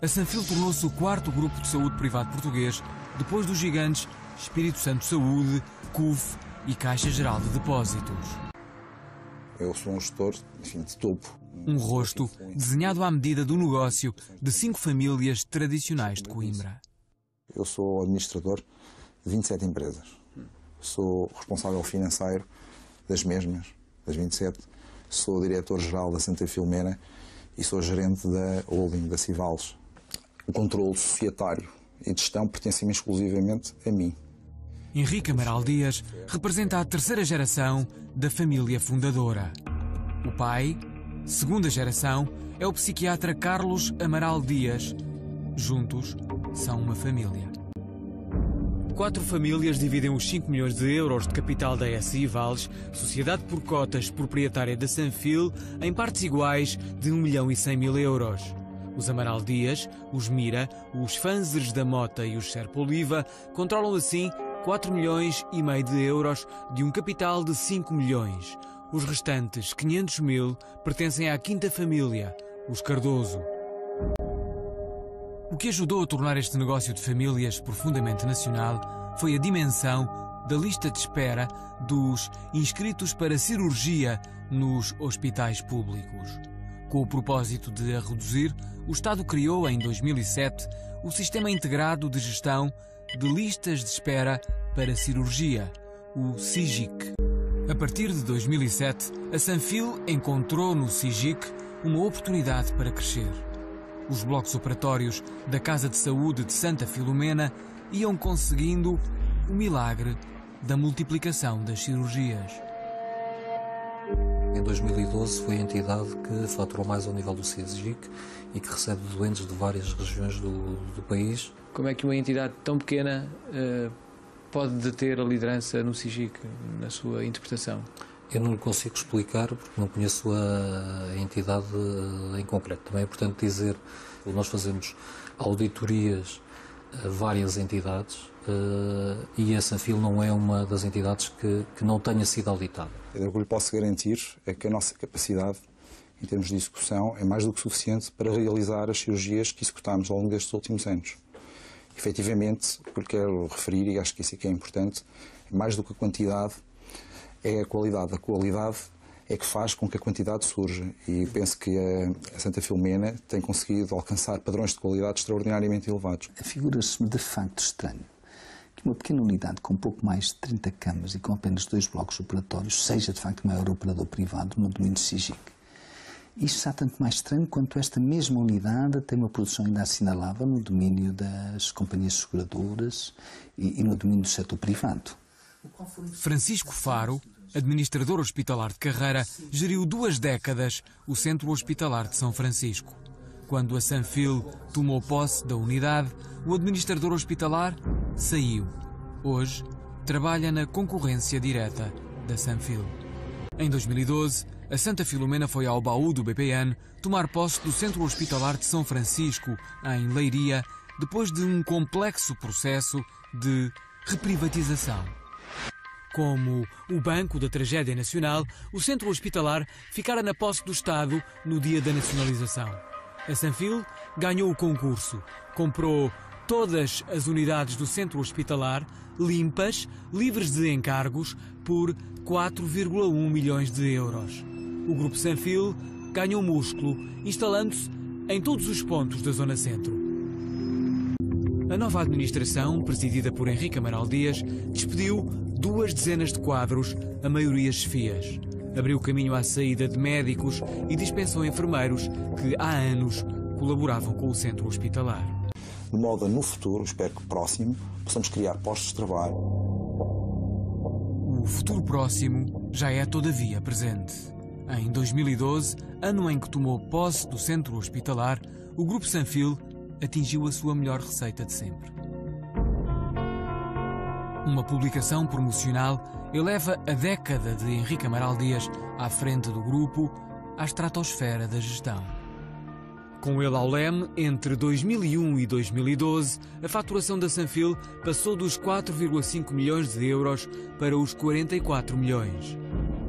A Sanfil tornou-se o quarto grupo de saúde privado português, depois dos gigantes Espírito Santo Saúde, CUF e Caixa Geral de Depósitos. Eu sou um gestor, enfim, de topo. Um rosto desenhado à medida do negócio de 5 famílias tradicionais de Coimbra. Eu sou administrador de 27 empresas. Sou responsável financeiro das mesmas, das 27. Sou diretor-geral da Santa Filomena e sou gerente da holding da Civales. O controle societário e de gestão pertence-me exclusivamente a mim. Henrique Amaral Dias representa a terceira geração da família fundadora. O pai, segunda geração, é o psiquiatra Carlos Amaral Dias. Juntos, são uma família. 4 famílias dividem os 5 milhões de euros de capital da SI Vales, sociedade por cotas proprietária da Sanfil, em partes iguais de 1 milhão e 100 mil euros. Os Amaral Dias, os Mira, os Fanzers da Mota e os Serpa Oliva controlam assim 4 milhões e meio de euros de um capital de 5 milhões. Os restantes 500 mil pertencem à quinta família, os Cardoso. O que ajudou a tornar este negócio de famílias profundamente nacional foi a dimensão da lista de espera dos inscritos para cirurgia nos hospitais públicos. Com o propósito de a reduzir, o Estado criou em 2007 o Sistema Integrado de Gestão de Listas de Espera para Cirurgia, o SIGIC. A partir de 2007, a Sanfil encontrou no SIGIC uma oportunidade para crescer. Os blocos operatórios da Casa de Saúde de Santa Filomena iam conseguindo o milagre da multiplicação das cirurgias. Em 2012 foi a entidade que faturou mais ao nível do SIGIC e que recebe doentes de várias regiões do país. Como é que uma entidade tão pequena pode deter a liderança no SIGIC, na sua interpretação? Eu não lhe consigo explicar porque não conheço a entidade em concreto. Também é importante dizer que nós fazemos auditorias a várias entidades e a Sanfil não é uma das entidades que não tenha sido auditada. O que lhe posso garantir é que a nossa capacidade, em termos de execução, é mais do que suficiente para realizar as cirurgias que executámos ao longo destes últimos anos. Efetivamente, o que lhe quero referir, e acho que isso aqui é importante, é mais do que a quantidade, é a qualidade. A qualidade é que faz com que a quantidade surja. E penso que a Santa Filomena tem conseguido alcançar padrões de qualidade extraordinariamente elevados. Figura-se-me de facto estranho que uma pequena unidade com pouco mais de 30 camas e com apenas 2 blocos operatórios seja de facto o maior operador privado no domínio SIGIC. Isto está tanto mais estranho quanto esta mesma unidade tem uma produção ainda assinalável no domínio das companhias seguradoras e no domínio do setor privado. Francisco Faro, administrador hospitalar de carreira, geriu 2 décadas o Centro Hospitalar de São Francisco. Quando a Sanfil tomou posse da unidade, o administrador hospitalar saiu. Hoje, trabalha na concorrência direta da Sanfil. Em 2012, a Santa Filomena foi ao baú do BPN tomar posse do Centro Hospitalar de São Francisco, em Leiria, depois de um complexo processo de reprivatização. Como o Banco da Tragédia Nacional, o Centro Hospitalar ficara na posse do Estado no dia da nacionalização. A Sanfil ganhou o concurso, comprou todas as unidades do Centro Hospitalar, limpas, livres de encargos, por 4,1 milhões de euros. O Grupo Sanfil ganhou músculo, instalando-se em todos os pontos da Zona Centro. A nova administração, presidida por Henrique Amaral Dias, despediu 2 dezenas de quadros, a maioria chefias. Abriu caminho à saída de médicos e dispensou enfermeiros que há anos colaboravam com o Centro Hospitalar. De modo a, no futuro, espero que próximo, possamos criar postos de trabalho. O futuro próximo já é todavia presente. Em 2012, ano em que tomou posse do Centro Hospitalar, o Grupo Sanfil atingiu a sua melhor receita de sempre. Uma publicação promocional eleva a década de Henrique Amaral Dias à frente do grupo à estratosfera da gestão. Com ele ao leme, entre 2001 e 2012, a faturação da Sanfil passou dos 4,5 milhões de euros para os 44 milhões.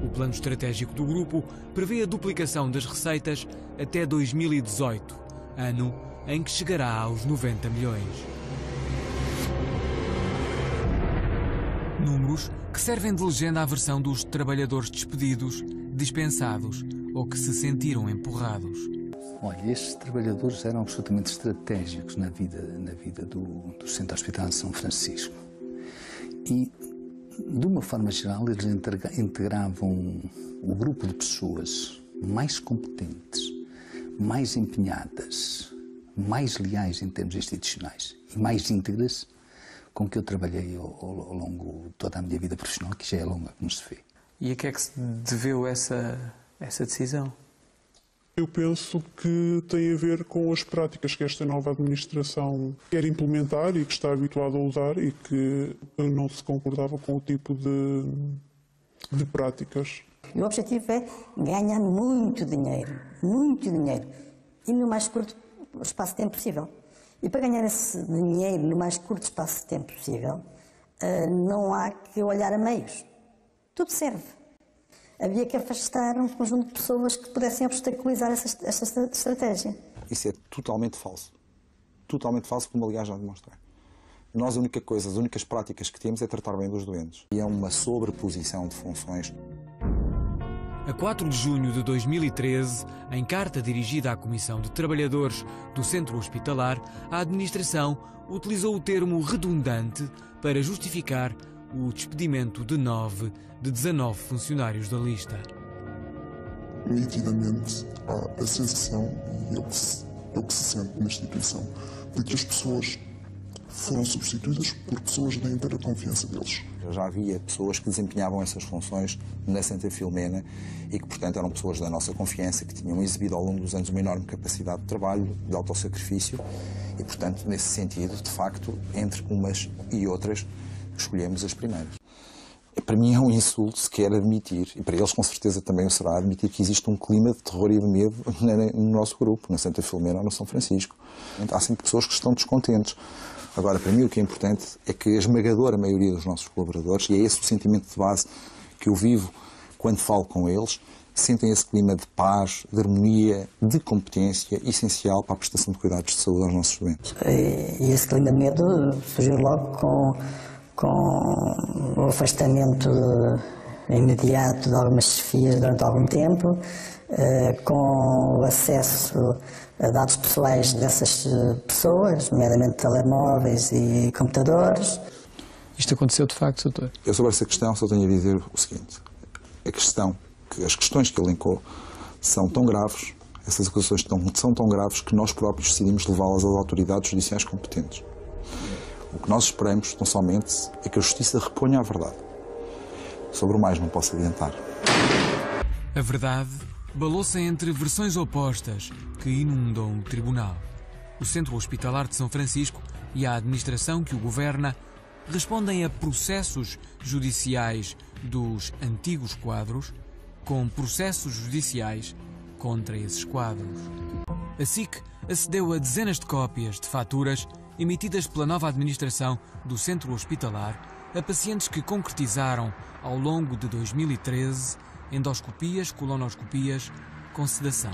O plano estratégico do grupo prevê a duplicação das receitas até 2018, ano em que chegará aos 90 milhões. Números que servem de legenda à versão dos trabalhadores despedidos, dispensados ou que se sentiram empurrados. Olha, estes trabalhadores eram absolutamente estratégicos na vida do Centro Hospitalar de São Francisco. E, de uma forma geral, eles integravam o grupo de pessoas mais competentes, mais empenhadas, mais leais em termos institucionais e mais íntegras com que eu trabalhei ao longo de toda a minha vida profissional, que já é longa, como se vê. E a que é que se deveu essa decisão? Eu penso que tem a ver com as práticas que esta nova administração quer implementar e que está habituada a usar e que não se concordava com o tipo de práticas. E o objetivo é ganhar muito dinheiro, e no mais curto espaço de tempo possível. E para ganhar esse dinheiro no mais curto espaço de tempo possível, não há que olhar a meios. Tudo serve. Havia que afastar um conjunto de pessoas que pudessem obstaculizar essa estratégia. Isso é totalmente falso. Totalmente falso, como aliás já demonstrei. Nós, as únicas práticas que temos é tratar bem dos doentes. E é uma sobreposição de funções. A 4 de junho de 2013, em carta dirigida à Comissão de Trabalhadores do Centro Hospitalar, a administração utilizou o termo redundante para justificar o despedimento de 9 de 19 funcionários da lista. Nitidamente há a sensação, e é o que se sente na instituição, de que as pessoas foram substituídas por pessoas da inteira confiança deles. Já havia pessoas que desempenhavam essas funções na Santa Filomena e que, portanto, eram pessoas da nossa confiança, que tinham exibido ao longo dos anos uma enorme capacidade de trabalho, de autossacrifício e, portanto, nesse sentido, de facto, entre umas e outras, escolhemos as primeiras. Para mim é um insulto sequer admitir, e para eles com certeza também o será, admitir que existe um clima de terror e de medo no nosso grupo, na Santa Filomena ou no São Francisco. Há sempre pessoas que estão descontentes. Agora, para mim o que é importante é que a esmagadora maioria dos nossos colaboradores, e é esse o sentimento de base que eu vivo quando falo com eles, sentem esse clima de paz, de harmonia, de competência essencial para a prestação de cuidados de saúde aos nossos doentes. E esse clima de medo surgiu logo com o afastamento imediato de algumas chefias durante algum tempo, com o acesso a dados pessoais dessas pessoas, nomeadamente telemóveis e computadores. Isto aconteceu de facto, doutor? Eu sobre essa questão só tenho a dizer o seguinte: as questões que elencou são tão graves, essas acusações são tão graves que nós próprios decidimos levá-las às autoridades judiciais competentes. O que nós esperamos, tão somente, é que a Justiça reponha a verdade. Sobre o mais não posso adiantar. A verdade balou-se entre versões opostas que inundam o tribunal. O Centro Hospitalar de São Francisco e a administração que o governa respondem a processos judiciais dos antigos quadros com processos judiciais contra esses quadros. A SIC acedeu a dezenas de cópias de faturas emitidas pela nova administração do Centro Hospitalar a pacientes que concretizaram, ao longo de 2013, endoscopias, colonoscopias com sedação.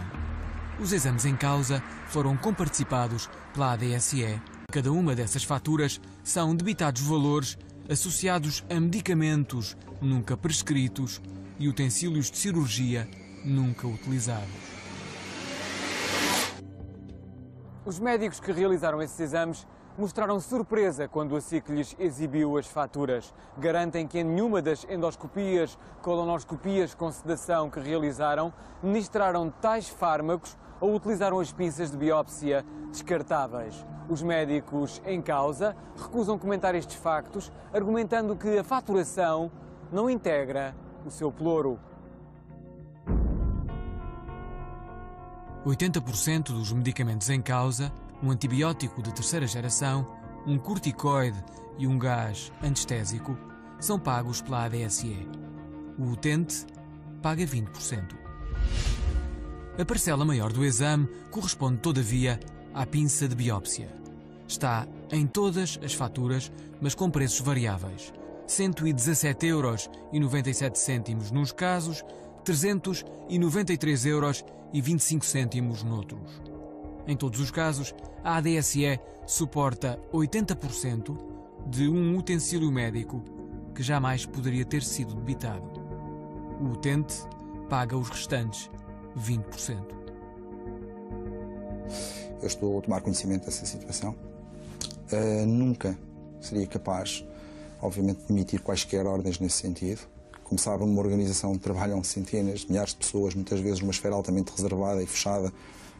Os exames em causa foram comparticipados pela ADSE. Cada uma dessas faturas são debitados valores associados a medicamentos nunca prescritos e utensílios de cirurgia nunca utilizados. Os médicos que realizaram esses exames mostraram surpresa quando a SIC lhes exibiu as faturas. Garantem que em nenhuma das endoscopias, colonoscopias com sedação que realizaram, ministraram tais fármacos ou utilizaram as pinças de biópsia descartáveis. Os médicos em causa recusam comentar estes factos, argumentando que a faturação não integra o seu ploro. 80% dos medicamentos em causa, um antibiótico de terceira geração, um corticoide e um gás anestésico, são pagos pela ADSE. O utente paga 20%. A parcela maior do exame corresponde, todavia, à pinça de biópsia. Está em todas as faturas, mas com preços variáveis. 117,97 € nos casos, 393,25 € noutros. Em todos os casos, a ADSE suporta 80% de um utensílio médico que jamais poderia ter sido debitado. O utente paga os restantes 20%. Eu estou a tomar conhecimento dessa situação. Nunca seria capaz, obviamente, de emitir quaisquer ordens nesse sentido. Como sabem, numa organização trabalham centenas, milhares de pessoas, muitas vezes numa esfera altamente reservada e fechada,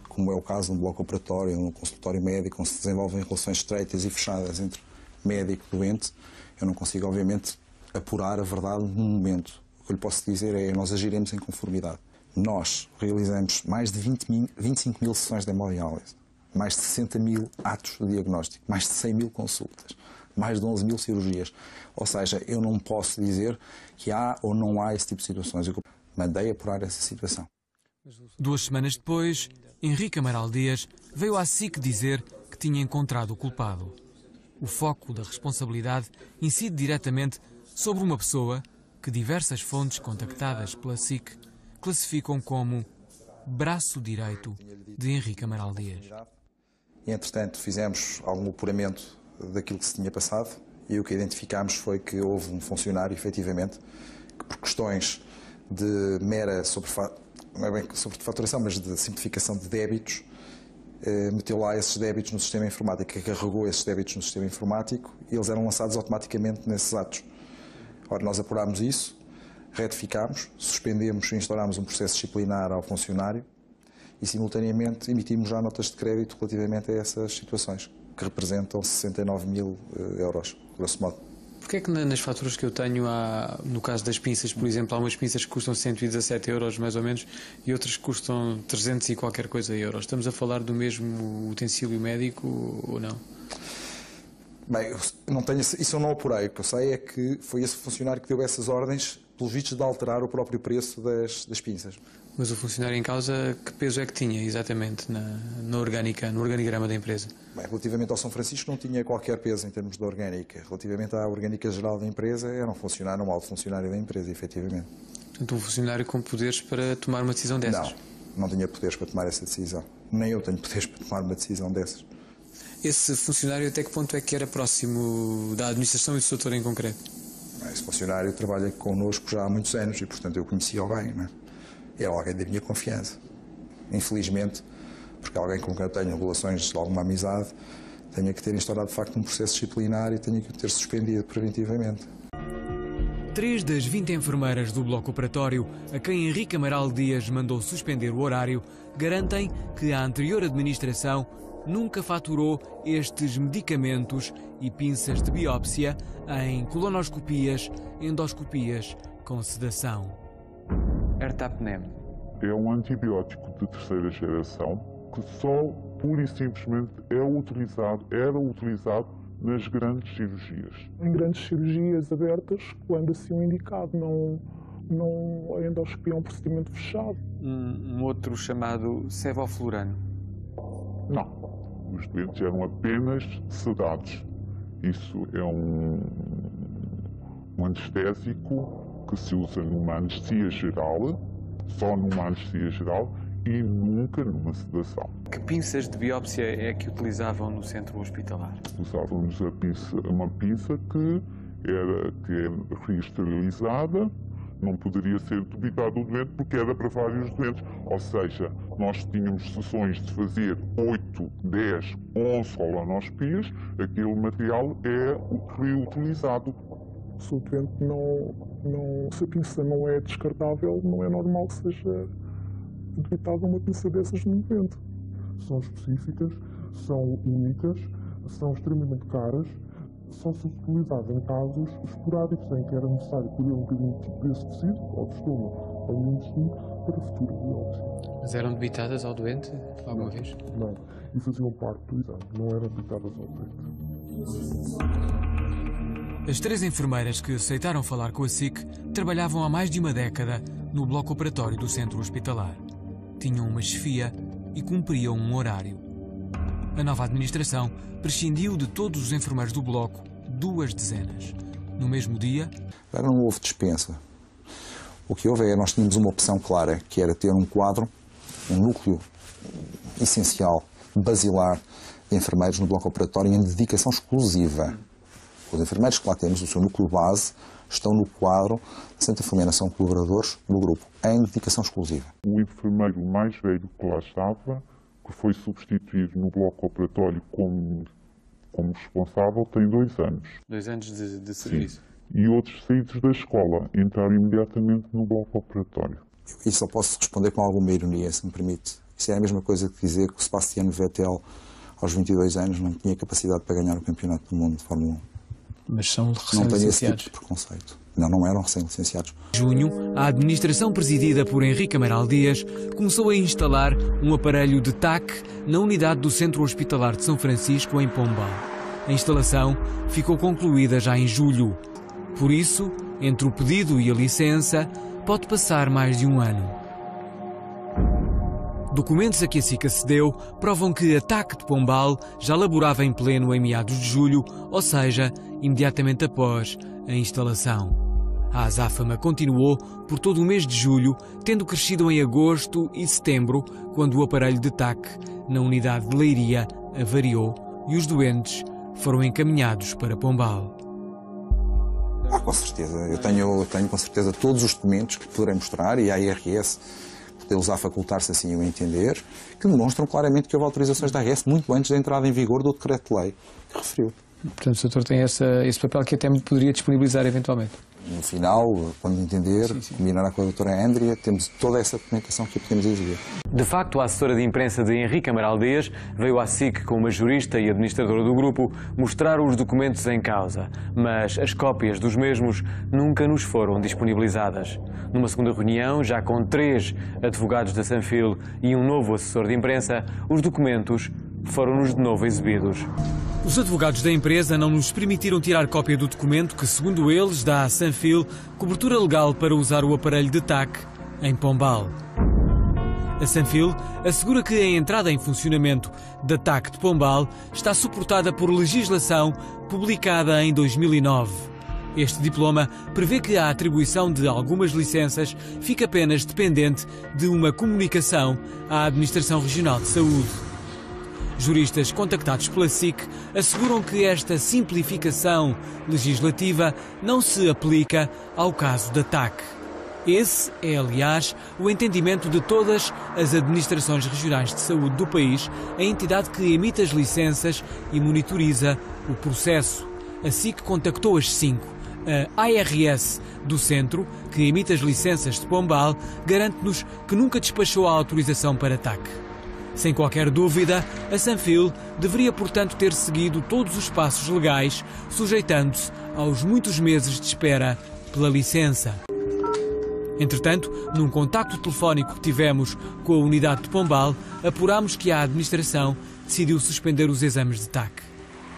como é o caso no bloco operatório, no consultório médico, onde se desenvolvem relações estreitas e fechadas entre médico e doente. Eu não consigo, obviamente, apurar a verdade num momento. O que eu lhe posso dizer é que nós agiremos em conformidade. Nós realizamos mais de 25 mil sessões de hemodiálise, mais de 60 mil atos de diagnóstico, mais de 100 mil consultas, mais de 11 mil cirurgias. Ou seja, eu não posso dizer que há ou não há esse tipo de situações. Eu mandei apurar essa situação. 2 semanas depois, Henrique Amaral Dias veio à SIC dizer que tinha encontrado o culpado. O foco da responsabilidade incide diretamente sobre uma pessoa que diversas fontes contactadas pela SIC classificam como braço direito de Henrique Amaral Dias. E, entretanto, fizemos algum apuramento daquilo que se tinha passado e o que identificámos foi que houve um funcionário, efetivamente, que por questões de mera não é bem sobrefaturação, mas de simplificação de débitos, meteu lá esses débitos no sistema informático, carregou esses débitos no sistema informático e eles eram lançados automaticamente nesses atos. Ora, nós apurámos isso, retificámos, suspendemos e instaurámos um processo disciplinar ao funcionário e, simultaneamente, emitimos já notas de crédito relativamente a essas situações, que representam 69 mil euros, grosso modo. Porquê é que nas faturas que eu tenho, no caso das pinças, por exemplo, há umas pinças que custam 117 euros, mais ou menos, e outras que custam 300 e qualquer coisa euros? Estamos a falar do mesmo utensílio médico ou não? Bem, isso eu não apurei. O que eu sei é que foi esse funcionário que deu essas ordens, pelos vistos, de alterar o próprio preço das pinças. Mas o funcionário em causa, que peso é que tinha, exatamente, no organigrama da empresa? Bem, relativamente ao São Francisco, não tinha qualquer peso em termos de orgânica. Relativamente à orgânica geral da empresa, era um alto funcionário da empresa, efetivamente. Portanto, um funcionário com poderes para tomar uma decisão dessas? Não tinha poderes para tomar essa decisão. Nem eu tenho poderes para tomar uma decisão dessas. Esse funcionário, até que ponto é que era próximo da administração e do setor em concreto? Esse funcionário trabalha connosco já há muitos anos e, portanto, eu conhecia alguém, não é? Era alguém da minha confiança. Infelizmente, porque alguém com quem eu tenho relações de alguma amizade, tenha que ter instaurado, de facto, um processo disciplinar e tenha que ter suspendido preventivamente. 3 das 20 enfermeiras do bloco operatório, a quem Henrique Amaral Dias mandou suspender o horário, garantem que a anterior administração nunca faturou estes medicamentos e pinças de biópsia em colonoscopias, endoscopias com sedação. Ertapnem é um antibiótico de terceira geração que só, pura e simplesmente, era utilizado nas grandes cirurgias. Em grandes cirurgias abertas, quando assim o indicado, não a endoscopia é um procedimento fechado. Um outro chamado sevoflurano? Não. Os doentes eram apenas sedados. Isso é um anestésico que se usa numa anestesia geral, só numa anestesia geral e nunca numa sedação. Que pinças de biópsia é que utilizavam no centro hospitalar? Usávamos uma pinça que era reesterilizada, não poderia ser debitada ao doente porque era para vários doentes. Ou seja, nós tínhamos sessões de fazer 8, 10, 11 colonoscopias, aquele material é reutilizado. Se o doente se a pinça não é descartável, não é normal que seja debitada uma pinça dessas no momento. São específicas, são únicas, são extremamente caras, só se utilizadas em casos esporádicos em que era necessário colher um bocadinho desse tecido, ou de estômago, ou de intestino, para futura biópsia. Mas eram debitadas ao doente alguma vez? Não, e faziam parte do exame, não eram debitadas ao doente. As 3 enfermeiras que aceitaram falar com a SIC trabalhavam há mais de uma década no bloco operatório do centro hospitalar. Tinham uma chefia e cumpriam um horário. A nova administração prescindiu de todos os enfermeiros do bloco 2 dezenas. No mesmo dia... Agora não houve dispensa. O que houve nós tínhamos uma opção clara, que era ter um quadro, um núcleo essencial basilar de enfermeiros no bloco operatório em dedicação exclusiva. Os enfermeiros que lá temos, o seu núcleo base, estão no quadro de Santa Filomena, são colaboradores do grupo, em dedicação exclusiva. O enfermeiro mais velho que lá estava, que foi substituído no bloco operatório como responsável, tem 2 anos. 2 anos de serviço. Sim. E outros saídos da escola entraram imediatamente no bloco operatório. E só posso responder com alguma ironia, se me permite. Isso é a mesma coisa que dizer que o Sebastian Vettel, aos 22 anos, não tinha capacidade para ganhar o campeonato do mundo de Fórmula 1. Mas são Não tenho esse recém-licenciados. tipo de preconceito. Não eram recém-licenciados. Em junho, a administração presidida por Henrique Amaral Dias começou a instalar um aparelho de TAC na unidade do Centro Hospitalar de São Francisco, em Pombal. A instalação ficou concluída já em julho. Por isso, entre o pedido e a licença, pode passar mais de 1 ano. Documentos a que a SIC acedeu provam que a TAC de Pombal já laborava em pleno em meados de julho, ou seja, imediatamente após a instalação. A azáfama continuou por todo o mês de julho, tendo crescido em agosto e setembro, quando o aparelho de TAC na unidade de Leiria avariou e os doentes foram encaminhados para Pombal. Com certeza. Eu tenho com certeza todos os documentos que poderei mostrar, e a IRS podê-los facultar-se assim o entender, que demonstram claramente que houve autorizações da ARS muito antes da entrada em vigor do decreto-lei que referiu. Portanto, o doutor tem esse papel que até me poderia disponibilizar eventualmente. No final, quando entender, combinará com a doutora Andrea, temos toda essa documentação que podemos exigir. De facto, a assessora de imprensa de Henrique Amaral Dias veio à SIC com uma jurista e administradora do grupo mostrar os documentos em causa, mas as cópias dos mesmos nunca nos foram disponibilizadas. Numa segunda reunião, já com 3 advogados da Sanfil e um novo assessor de imprensa, os documentos foram-nos de novo exibidos. Os advogados da empresa não nos permitiram tirar cópia do documento que, segundo eles, dá à Sanfil cobertura legal para usar o aparelho de TAC em Pombal. A Sanfil assegura que a entrada em funcionamento da TAC de Pombal está suportada por legislação publicada em 2009. Este diploma prevê que a atribuição de algumas licenças fica apenas dependente de uma comunicação à Administração Regional de Saúde. Juristas contactados pela SIC asseguram que esta simplificação legislativa não se aplica ao caso da TAC. Esse é, aliás, o entendimento de todas as administrações regionais de saúde do país, a entidade que emite as licenças e monitoriza o processo. A SIC contactou as 5. A ARS do centro, que emite as licenças de Pombal, garante-nos que nunca despachou a autorização para TAC. Sem qualquer dúvida, a Sanfil deveria, portanto, ter seguido todos os passos legais, sujeitando-se aos muitos meses de espera pela licença. Entretanto, num contacto telefónico que tivemos com a unidade de Pombal, apurámos que a administração decidiu suspender os exames de TAC.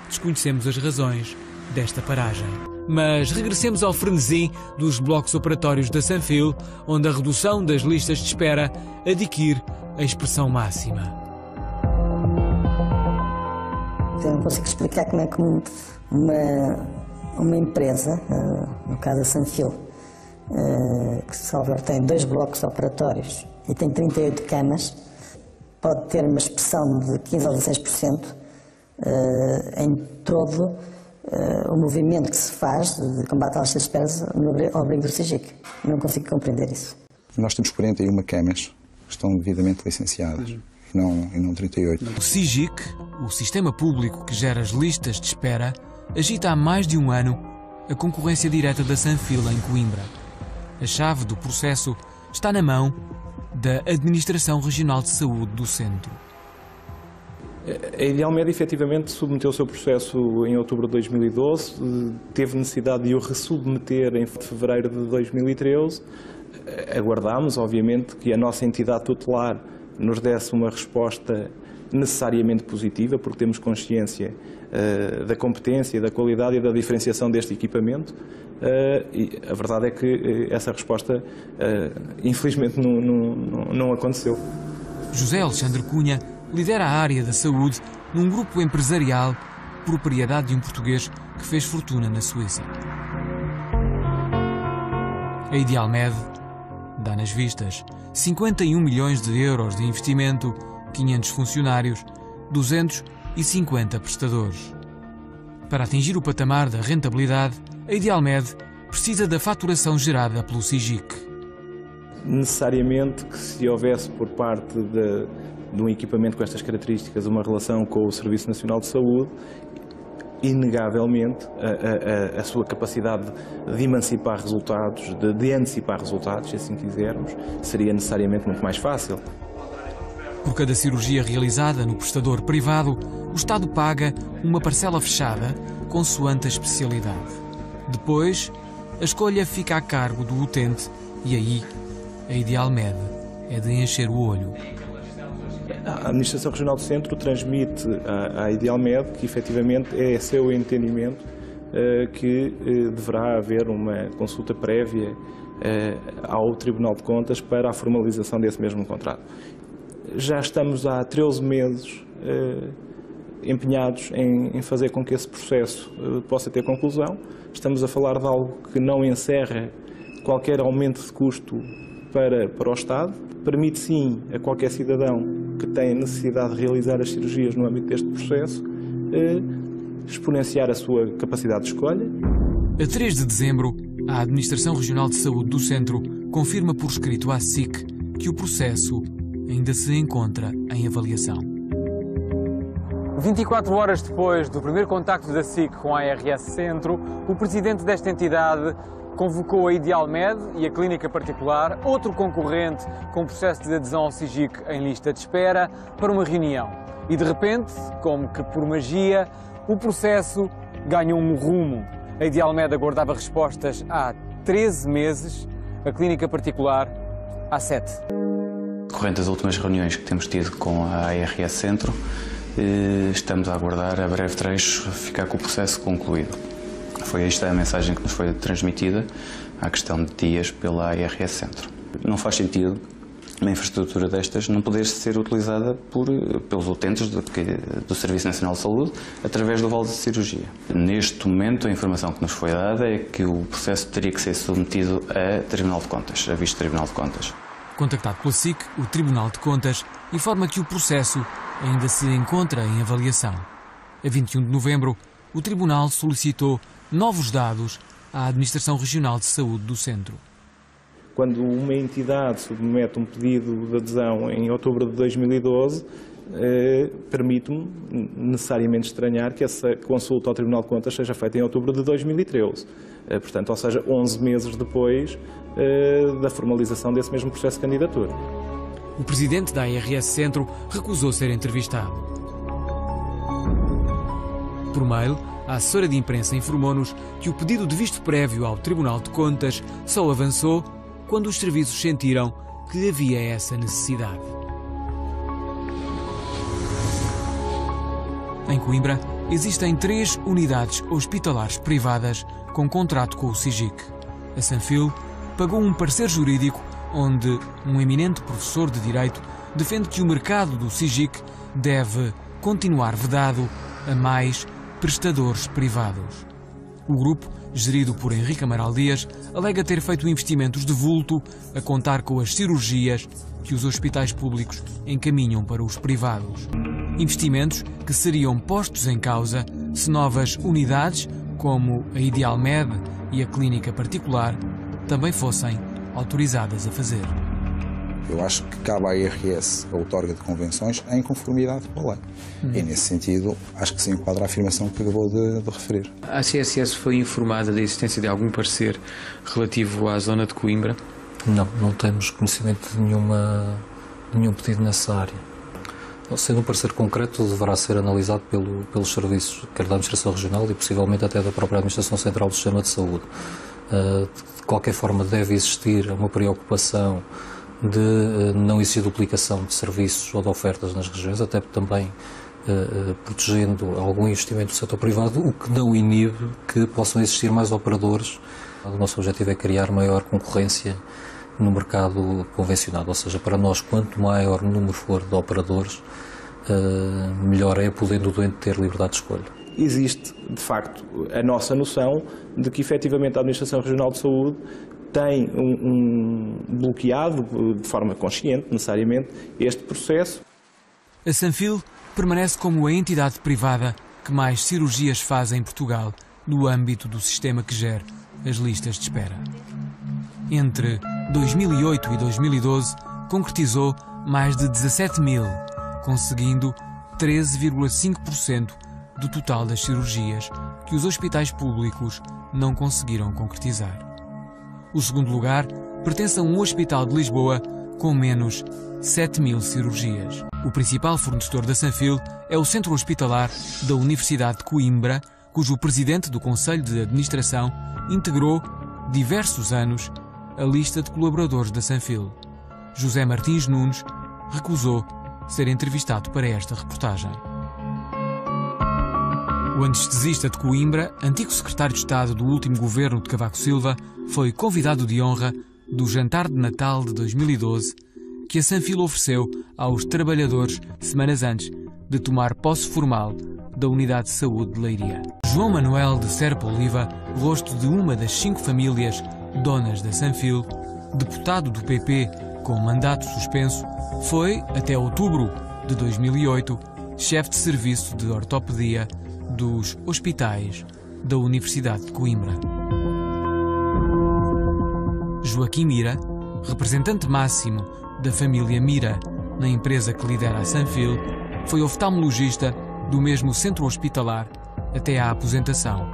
Desconhecemos as razões desta paragem. Mas regressemos ao frenesim dos blocos operatórios da Sanfil, onde a redução das listas de espera adquire a expressão máxima. Eu não consigo explicar como é que uma empresa, no caso a Sanfil, que salvo tem 2 blocos operatórios e tem 38 camas, pode ter uma expressão de 15 ou 16% em todo o movimento que se faz de combate às listas de espera no abrigo do SIGIC. Não consigo compreender isso. Nós temos 41 camas que estão devidamente licenciadas e não 38. O SIGIC, o sistema público que gera as listas de espera, agita há mais de 1 ano a concorrência direta da Sanfil em Coimbra. A chave do processo está na mão da Administração Regional de Saúde do Centro. A Idealmed efetivamente submeteu o seu processo em outubro de 2012, teve necessidade de o ressubmeter em fevereiro de 2013. Aguardámos, obviamente, que a nossa entidade tutelar nos desse uma resposta necessariamente positiva, porque temos consciência da competência, da qualidade e da diferenciação deste equipamento. E a verdade é que essa resposta, infelizmente, não aconteceu. José Alexandre Cunha lidera a área da saúde num grupo empresarial, propriedade de um português que fez fortuna na Suíça. A Idealmed dá nas vistas 51 milhões de euros de investimento, 500 funcionários, 250 prestadores. Para atingir o patamar da rentabilidade, a Idealmed precisa da faturação gerada pelo SIGIC. Necessariamente que se houvesse por parte de um equipamento com estas características uma relação com o Serviço Nacional de Saúde, inegavelmente a sua capacidade de emancipar resultados, de antecipar resultados, se assim quisermos, seria necessariamente muito mais fácil. Por cada cirurgia realizada no prestador privado, o Estado paga uma parcela fechada, consoante a especialidade. Depois, a escolha fica a cargo do utente e aí a Idealmed é de encher o olho. A Administração Regional do Centro transmite à Idealmed que, efetivamente, é seu entendimento que deverá haver uma consulta prévia ao Tribunal de Contas para a formalização desse mesmo contrato. Já estamos há 13 meses empenhados em fazer com que esse processo possa ter conclusão. Estamos a falar de algo que não encerra qualquer aumento de custo para o Estado. Permite sim a qualquer cidadão que tenha necessidade de realizar as cirurgias no âmbito deste processo exponenciar a sua capacidade de escolha. A 3 de dezembro, a Administração Regional de Saúde do Centro confirma por escrito à SIC que o processo ainda se encontra em avaliação. 24 horas depois do primeiro contacto da SIC com a ARS Centro, o presidente desta entidade convocou a Idealmed e a clínica particular, outro concorrente com processo de adesão ao SIGIC em lista de espera, para uma reunião. E de repente, como que por magia, o processo ganhou um rumo. A Idealmed aguardava respostas há 13 meses, a clínica particular há 7. Decorrente das últimas reuniões que temos tido com a ARS Centro, estamos a aguardar a breve trecho ficar com o processo concluído. Foi esta a mensagem que nos foi transmitida à questão de dias pela ARS Centro. Não faz sentido uma infraestrutura destas não poder ser utilizada pelos utentes do Serviço Nacional de Saúde através do vale de cirurgia. Neste momento, a informação que nos foi dada é que o processo teria que ser submetido a Tribunal de Contas, a visto Tribunal de Contas. Contactado pela SIC, o Tribunal de Contas informa que o processo ainda se encontra em avaliação. A 21 de novembro, o Tribunal solicitou novos dados à Administração Regional de Saúde do Centro. Quando uma entidade submete um pedido de adesão em outubro de 2012, permite-me necessariamente estranhar que essa consulta ao Tribunal de Contas seja feita em outubro de 2013. Portanto, ou seja, 11 meses depois da formalização desse mesmo processo de candidatura. O presidente da ARS Centro recusou ser entrevistado. Por mail, a assessora de imprensa informou-nos que o pedido de visto prévio ao Tribunal de Contas só avançou quando os serviços sentiram que havia essa necessidade. Em Coimbra, existem 3 unidades hospitalares privadas com contrato com o SIGIC. A Sanfil pagou um parecer jurídico onde um eminente professor de Direito defende que o mercado do SIGIC deve continuar vedado a mais prestadores privados. O grupo, gerido por Henrique Amaral Dias, alega ter feito investimentos de vulto a contar com as cirurgias que os hospitais públicos encaminham para os privados. Investimentos que seriam postos em causa se novas unidades, como a Idealmed e a clínica particular, também fossem autorizadas a fazer. Eu acho que cabe à IRS a outorga de convenções em conformidade com a lei. E, nesse sentido, acho que se enquadra a afirmação que acabou de referir. A CSS foi informada da existência de algum parecer relativo à zona de Coimbra? Não temos conhecimento de nenhum pedido nessa área. Sendo um parecer concreto, deverá ser analisado pelos serviços, quer da Administração Regional e possivelmente até da própria Administração Central do Sistema de Saúde. De qualquer forma, deve existir uma preocupação de não existir duplicação de serviços ou de ofertas nas regiões, até também protegendo algum investimento do setor privado, o que não inibe que possam existir mais operadores. O nosso objetivo é criar maior concorrência no mercado convencionado, ou seja, para nós, quanto maior o número for de operadores, melhor é, podendo o doente ter liberdade de escolha. Existe, de facto, a nossa noção de que, efetivamente, a Administração Regional de Saúde tem bloqueado, de forma consciente, necessariamente, este processo. A Sanfil permanece como a entidade privada que mais cirurgias faz em Portugal no âmbito do sistema que gera as listas de espera. Entre 2008 e 2012, concretizou mais de 17 mil, conseguindo 13,5% do total das cirurgias que os hospitais públicos não conseguiram concretizar. O segundo lugar pertence a um hospital de Lisboa com menos 7 mil cirurgias. O principal fornecedor da Sanfil é o Centro Hospitalar da Universidade de Coimbra, cujo presidente do Conselho de Administração integrou diversos anos a lista de colaboradores da Sanfil. José Martins Nunes recusou ser entrevistado para esta reportagem. O anestesista de Coimbra, antigo secretário de Estado do último governo de Cavaco Silva, foi convidado de honra do jantar de Natal de 2012 que a Sanfil ofereceu aos trabalhadores semanas antes de tomar posse formal da Unidade de Saúde de Leiria. João Manuel de Serpa Oliva, rosto de uma das 5 famílias donas da Sanfil, deputado do PP com mandato suspenso, foi, até outubro de 2008, chefe de serviço de ortopedia dos hospitais da Universidade de Coimbra. Joaquim Mira, representante máximo da família Mira na empresa que lidera a Sanfil, foi oftalmologista do mesmo centro hospitalar até à aposentação,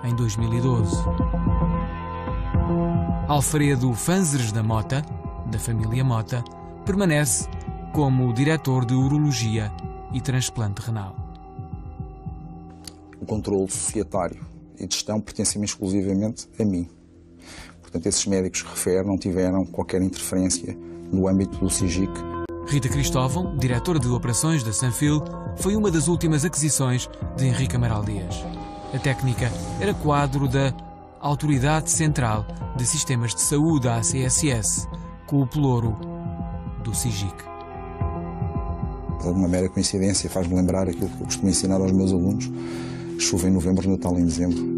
em 2012. Alfredo Fanzeres da Mota, da família Mota, permanece como diretor de Urologia e Transplante Renal. O controle societário e de gestão pertencem exclusivamente a mim. Portanto, esses médicos que refere não tiveram qualquer interferência no âmbito do SIGIC. Rita Cristóvão, diretora de operações da Sanfil, foi uma das últimas aquisições de Henrique Amaral Dias. A técnica era quadro da Autoridade Central de Sistemas de Saúde, a ACSS, com o pelouro do SIGIC. Uma mera coincidência faz-me lembrar aquilo que eu costumo ensinar aos meus alunos: chuva em novembro, Natal em dezembro.